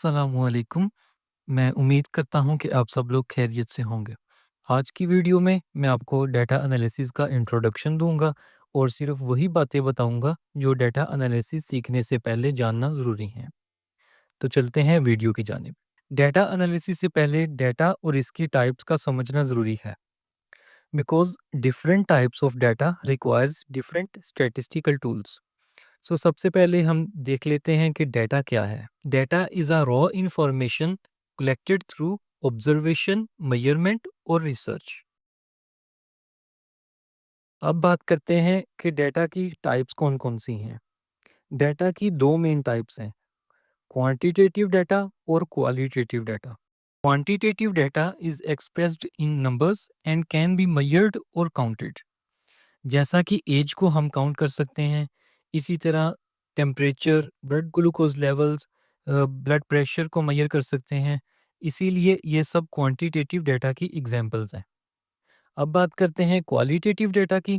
अस्सलामुअलैकुम। मैं उम्मीद करता हूँ कि आप सब लोग खैरियत से होंगे। आज की वीडियो में मैं आपको डाटा एनालिसिस का इंट्रोडक्शन दूंगा और सिर्फ वही बातें बताऊंगा जो डाटा एनालिसिस सीखने से पहले जानना ज़रूरी है। तो चलते हैं वीडियो की जानिब। डाटा एनालिसिस से पहले डाटा और इसकी टाइप्स का समझना ज़रूरी है because different types of data requires different statistical tools. So सबसे पहले हम देख लेते हैं कि डेटा क्या है। Data is a raw information collected through observation, measurement और रिसर्च। अब बात करते हैं कि डेटा की टाइप्स कौन कौन सी हैं। डेटा की दो मेन टाइप्स हैं, क्वांटिटेटिव डाटा और qualitative data. Quantitative data is expressed in numbers and can be measured और काउंटेड। जैसा कि एज को हम काउंट कर सकते हैं, इसी तरह temperature, blood glucose levels, blood pressure को मेजर कर सकते हैं। इसीलिए ये सब क्वांटिटेटिव डाटा की एग्जांपल्स हैं। अब बात करते हैं क्वालिटेटिव डाटा की।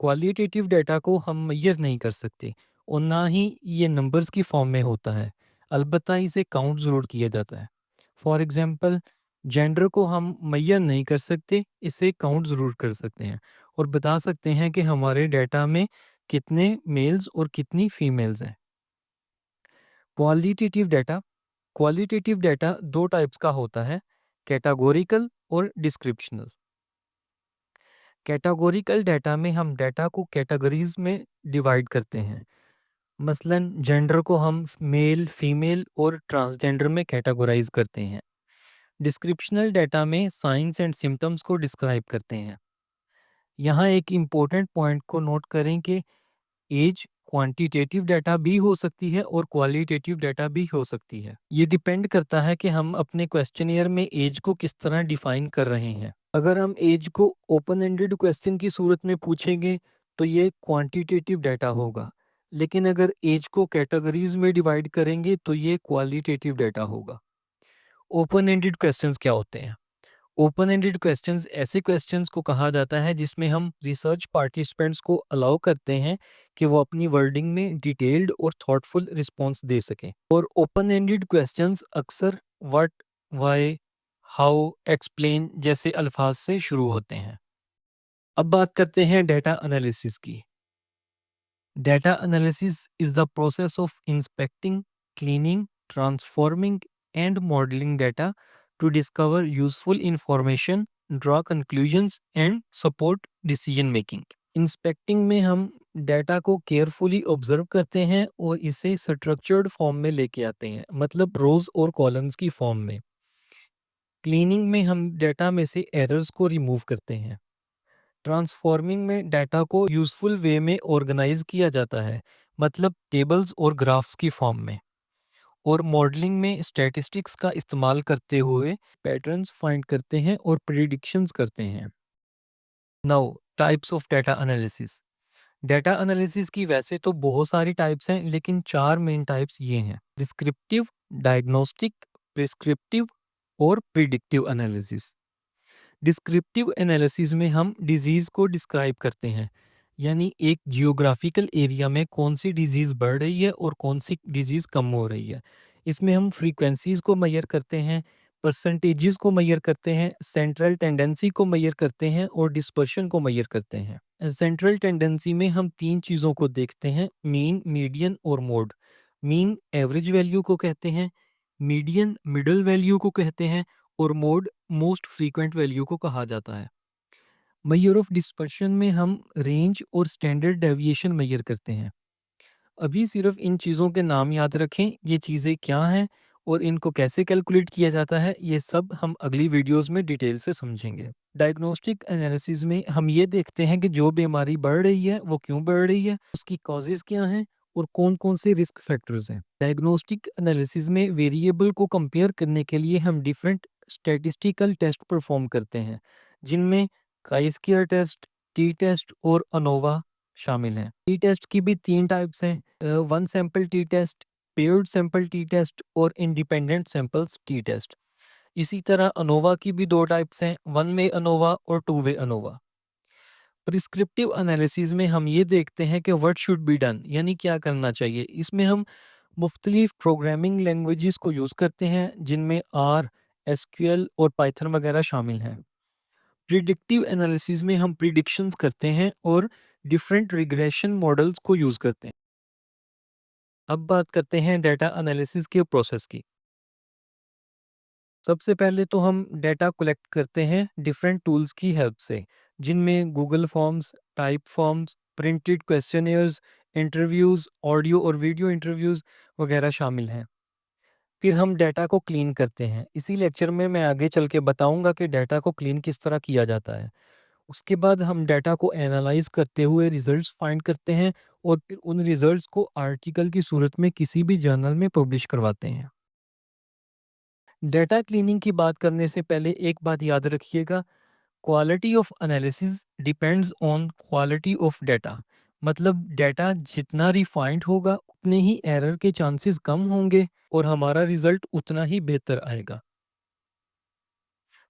क्वालिटेटिव डाटा को हम मेजर नहीं कर सकते और ना ही ये नंबर्स की फॉर्म में होता है, अलबत्ता इसे काउंट ज़रूर किया जाता है। फॉर एग्जांपल, जेंडर को हम मेजर नहीं कर सकते, इसे काउंट ज़रूर कर सकते हैं और बता सकते हैं कि हमारे डाटा में कितने मेल्स और कितनी फीमेल्स हैं। क्वालिटेटिव डाटा क्वालिटेटिव डाटा दो टाइप्स का होता है, कैटेगोरिकल और डिस्क्रिप्शनल। कैटेगोरिकल डाटा में हम डाटा को कैटेगरीज में डिवाइड करते हैं। मसलन जेंडर को हम मेल, फीमेल और ट्रांसजेंडर में कैटेगराइज करते हैं। डिस्क्रिप्शनल डाटा में साइंस एंड सिम्टम्स को डिस्क्राइब करते हैं। यहाँ एक इम्पोर्टेंट पॉइंट को नोट करें कि एज क्वांटिटेटिव डाटा भी हो सकती है और क्वालिटेटिव डाटा भी हो सकती है। ये डिपेंड करता है कि हम अपने क्वेश्चनियर में एज को किस तरह डिफाइन कर रहे हैं। अगर हम एज को ओपन एंडेड क्वेश्चन की सूरत में पूछेंगे तो ये क्वांटिटेटिव डाटा होगा, लेकिन अगर एज को कैटेगरीज में डिवाइड करेंगे तो ये क्वालिटेटिव डाटा होगा। ओपन एंडेड क्वेश्चंस क्या होते हैं? ओपन एंडेड क्वेश्चंस ऐसे क्वेश्चंस को कहा जाता है जिसमें हम रिसर्च पार्टिसिपेंट्स को अलाउ करते हैं कि वो अपनी वर्डिंग में डिटेल्ड और थॉटफुल रिस्पॉन्स दे सकें। और ओपन एंडेड क्वेश्चंस अक्सर व्हाट, व्हाई, हाउ, एक्सप्लेन जैसे अल्फाज से शुरू होते हैं। अब बात करते हैं डेटा एनालिसिस की। Data analysis is the process of inspecting, cleaning, transforming and modelling data to discover useful information, draw conclusions and support decision making. Inspecting में हम डेटा को केयरफुली ऑब्जर्व करते हैं और इसे स्ट्रक्चर्ड फॉर्म में लेके आते हैं, मतलब रोज और कॉलम्स की फॉर्म में। क्लीनिंग में हम डेटा में से एरर्स को रिमूव करते हैं। ट्रांसफॉर्मिंग में डाटा को यूजफुल वे में ऑर्गेनाइज किया जाता है, मतलब टेबल्स और ग्राफ्स की फॉर्म में। और मॉडलिंग में स्टैटिस्टिक्स का इस्तेमाल करते हुए पैटर्न्स फाइंड करते हैं और प्रिडिक्शंस करते हैं। Now types of data analysis. Data analysis की वैसे तो बहुत सारी टाइप्स हैं, लेकिन चार मेन टाइप्स ये हैं: डिस्क्रिप्टिव, डायग्नोस्टिक, प्रिस्क्रिप्टिव और प्रिडिक्टिव एनालिसिस। डिस्क्रिप्टिव एनालिसिस में हम डिजीज़ को डिस्क्राइब करते हैं, यानी एक जियोग्राफिकल एरिया में कौन सी डिजीज़ बढ़ रही है और कौन सी डिजीज़ कम हो रही है। इसमें हम फ्रीक्वेंसीज़ को मेजर करते हैं, परसेंटेजेस को मेजर करते हैं, सेंट्रल टेंडेंसी को मेजर करते हैं और डिस्पर्शन को मेजर करते हैं। सेंट्रल टेंडेंसी में हम तीन चीज़ों को देखते हैं: मीन, मीडियन और मोड। मीन एवरेज वैल्यू को कहते हैं, मीडियन मिडल वैल्यू को कहते हैं और मोड मोस्ट फ्रीक्वेंट वैल्यू को कहा जाता है। मेजर ऑफ डिस्पर्शन में हम रेंज और स्टैंडर्ड डेविएशन मेजर करते हैं। अभी सिर्फ इन चीज़ों के नाम याद रखें, ये चीज़ें क्या हैं और इनको कैसे कैलकुलेट किया जाता है, ये सब हम अगली वीडियोस में डिटेल से समझेंगे। डायग्नोस्टिक एनालिसिस में हम ये देखते हैं कि जो बीमारी बढ़ रही है वो क्यों बढ़ रही है, उसकी कॉजेज़ क्या हैं और कौन-कौन से रिस्क फैक्टर्स हैं। डायग्नोस्टिक एनालिसिस में वेरिएबल को कंपेयर करने के लिए हम डिफरेंट स्टैटिस्टिकल टेस्ट परफॉर्म करते हैं, जिनमें काई-स्क्वायर टेस्ट, टी टेस्ट और अनोवा शामिल हैं। टी टेस्ट की भी तीन टाइप्स हैं: one sample T test, paired sample T test और इंडिपेंडेंट सैंपल्स टी टेस्ट। इसी तरह अनोवा की भी दो टाइप्स हैं: वन वे अनोवा और two way ANOVA. Prescriptive analysis में हम ये देखते हैं कि व्हाट शुड बी डन, यानी क्या करना चाहिए। इसमें हम मुख्तलिफ प्रोग्रामिंग लैंग्वेजेस को यूज़ करते हैं जिनमें आर, एसक्यूएल और पाइथन वगैरह शामिल हैं। प्रिडिक्टिव एनालिसिस में हम प्रिडिक्शंस करते हैं और डिफरेंट रिग्रेशन मॉडल्स को यूज़ करते हैं। अब बात करते हैं डेटा एनालिसिस के प्रोसेस की। सबसे पहले तो हम डेटा कलेक्ट करते हैं डिफरेंट टूल्स की हेल्प से, जिनमें Google forms, type forms, printed questionnaires, interviews, audio और वीडियो इंटरव्यूज़ वगैरह शामिल हैं। फिर हम डेटा को क्लीन करते हैं। इसी लेक्चर में मैं आगे चल के बताऊंगा कि डेटा को क्लीन किस तरह किया जाता है। उसके बाद हम डेटा को एनालाइज करते हुए रिजल्ट्स फाइंड करते हैं और फिर उन रिजल्ट्स को आर्टिकल की सूरत में किसी भी जर्नल में पब्लिश करवाते हैं। डेटा क्लीनिंग की बात करने से पहले एक बात याद रखिएगा, quality of analysis depends on quality of data. मतलब डेटा जितना रिफाइंड होगा उतने ही एरर के चांसेस कम होंगे और हमारा रिजल्ट उतना ही बेहतर आएगा।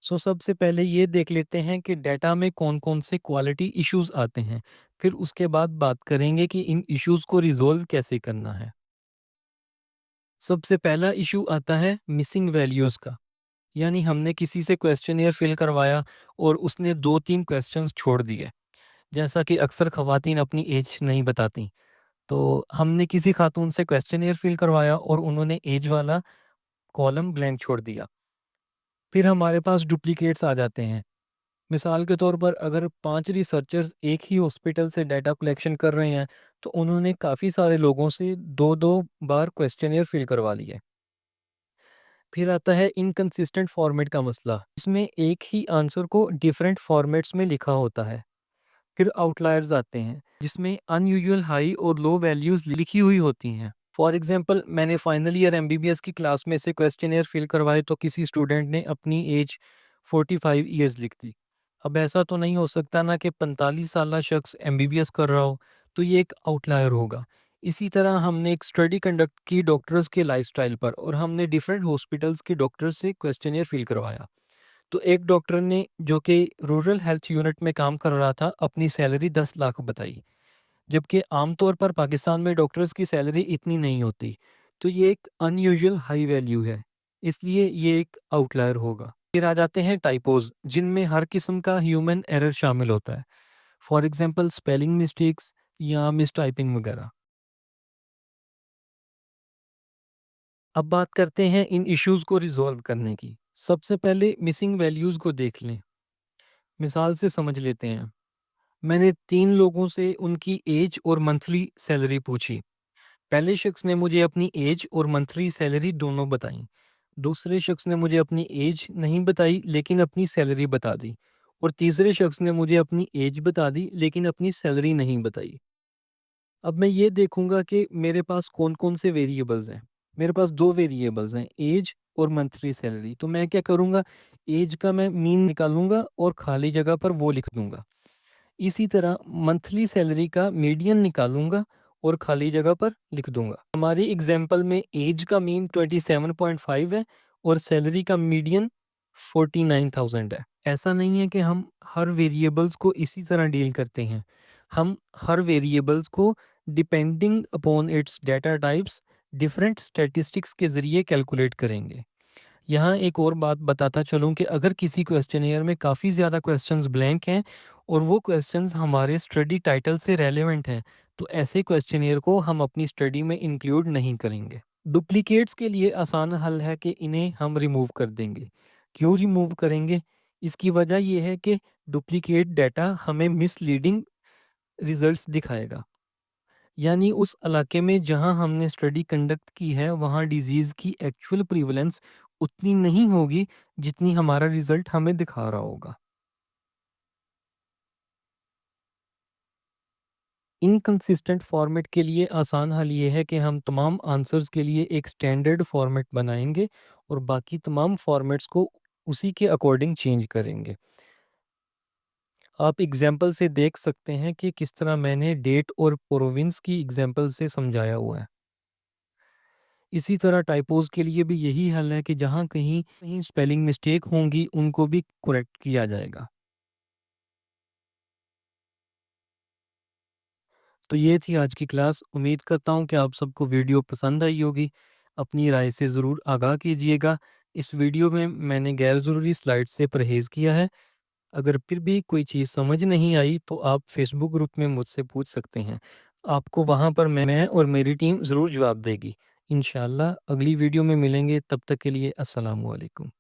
सबसे पहले ये देख लेते हैं कि डेटा में कौन-कौन से क्वालिटी इश्यूज़ आते हैं। फिर उसके बाद बात करेंगे कि इन इश्यूज़ को रिज़ॉल्व कैसे करना है। सबसे पहला इश्यू आता है मिसिंग वैल्यूज़ का। यानी हमने किसी से क्वेश्चनियर फिल करवाया और उसने 2-3 क्वेश्चंस छोड़ दिए। जैसा कि अक्सर ख़वातीन अपनी एज नहीं बताती। तो हमने किसी खातून से क्वेश्चनियर फिल करवाया और उन्होंने एज वाला कॉलम ब्लैंक छोड़ दिया। फिर हमारे पास डुप्लिकेट्स आ जाते हैं। मिसाल के तौर पर अगर 5 रिसर्चर्स एक ही हॉस्पिटल से डाटा कलेक्शन कर रहे हैं, तो उन्होंने काफ़ी सारे लोगों से 2-2 बार क्वेश्चनियर फिल करवा लिए। फिर आता है इनकंसिस्टेंट फॉर्मेट का मसला। इसमें एक ही आंसर को डिफरेंट फॉर्मेट्स में लिखा होता है। फिर आउटलायर्स आते हैं, जिसमें अनयूजुअल हाई और लो वैल्यूज़ लिखी हुई होती हैं। फॉर एग्ज़ाम्पल मैंने फाइनल ईयर एमबीबीएस की क्लास में से क्वेश्चनियर फिल करवाए तो किसी स्टूडेंट ने अपनी एज 45 ईयर्स लिख दी। अब ऐसा तो नहीं हो सकता ना कि 45 साला शख्स एमबीबीएस कर रहा हो, तो ये एक आउटलायर होगा। इसी तरह हमने एक स्टडी कंडक्ट की डॉक्टर्स के लाइफ़स्टाइल पर और हमने डिफरेंट हॉस्पिटल्स के डॉक्टर्स से क्वेश्चनियर फिल करवाया। तो एक डॉक्टर ने जो कि रूरल हेल्थ यूनिट में काम कर रहा था, अपनी सैलरी 10 लाख बताई। जबकि आमतौर पर पाकिस्तान में डॉक्टर्स की सैलरी इतनी नहीं होती। तो ये एक अनयूजुअल हाई वैल्यू है, इसलिए ये एक आउटलायर होगा। फिर आ जाते हैं टाइपोज़, जिनमें हर किस्म का ह्यूमन एरर शामिल होता है। फॉर एग्ज़ाम्पल स्पेलिंग मिस्टेक्स या मिसटाइपिंग वगैरह। अब बात करते हैं इन इश्यूज़ को रिज़ॉल्व करने की। सबसे पहले मिसिंग वैल्यूज़ को देख लें। मिसाल से समझ लेते हैं। मैंने 3 लोगों से उनकी एज और मंथली सैलरी पूछी। पहले शख्स ने मुझे अपनी एज और मंथली सैलरी दोनों बताई। दूसरे शख्स ने मुझे अपनी एज नहीं बताई लेकिन अपनी सैलरी बता दी। और तीसरे शख्स ने मुझे अपनी एज बता दी लेकिन अपनी सैलरी नहीं बताई। अब मैं ये देखूंगा कि मेरे पास कौन-कौन से वेरिएबल्स हैं। मेरे पास 2 वेरिएबल्स हैं, एज और मंथली सैलरी। तो मैं क्या करूँगा, एज का मैं मीन निकालूँगा और खाली जगह पर वो लिख दूँगा। इसी तरह मंथली सैलरी का मीडियन निकालूंगा और खाली जगह पर लिख दूंगा। हमारी एग्जाम्पल में एज का मीन 27.5 है और सैलरी का मीडियन 49,000 है। ऐसा नहीं है कि हम हर वेरिएबल्स को इसी तरह डील करते हैं। हम हर वेरिएबल्स को depending upon its data types different statistics के ज़रिए कैलकुलेट करेंगे। यहाँ एक और बात बताता चलूँ कि अगर किसी क्वेश्चनियर में काफ़ी ज़्यादा क्वेश्चंस ब्लैंक हैं और वो क्वेश्चंस हमारे स्टडी टाइटल से रेलेवेंट हैं, तो ऐसे क्वेश्चनियर को हम अपनी स्टडी में इंक्लूड नहीं करेंगे। डुप्लीकेट्स के लिए आसान हल है कि इन्हें हम रिमूव कर देंगे। क्यों रिमूव करेंगे? इसकी वजह ये है कि डुप्लीकेट डाटा हमें मिसलीडिंग रिजल्ट्स दिखाएगा। यानी उस इलाके में जहाँ हमने स्टडी कंडक्ट की है, वहाँ डिज़ीज़ की एक्चुअल प्रीवलेंस उतनी नहीं होगी, जितनी हमारा रिज़ल्ट हमें दिखा रहा होगा। इनकंसिस्टेंट फॉर्मेट के लिए आसान हल ये है कि हम तमाम आंसर्स के लिए एक स्टैंडर्ड फॉर्मेट बनाएँगे और बाकी तमाम फॉर्मेट्स को उसी के अकॉर्डिंग चेंज करेंगे। आप एग्ज़ाम्पल से देख सकते हैं कि किस तरह मैंने डेट और प्रोविंस की एग्ज़ाम्पल से समझाया हुआ है। इसी तरह टाइपोज़ के लिए भी यही हल है कि जहाँ कहीं कहीं स्पेलिंग मिस्टेक होंगी, उनको भी करेक्ट किया जाएगा। तो ये थी आज की क्लास। उम्मीद करता हूँ कि आप सबको वीडियो पसंद आई होगी। अपनी राय से ज़रूर आगाह कीजिएगा। इस वीडियो में मैंने गैर ज़रूरी स्लाइड से परहेज़ किया है। अगर फिर भी कोई चीज़ समझ नहीं आई तो आप फेसबुक ग्रुप में मुझसे पूछ सकते हैं। आपको वहाँ पर मैं और मेरी टीम ज़रूर जवाब देगी। इंशाअल्लाह अगली वीडियो में मिलेंगे, तब तक के लिए अस्सलामु अलैकुम।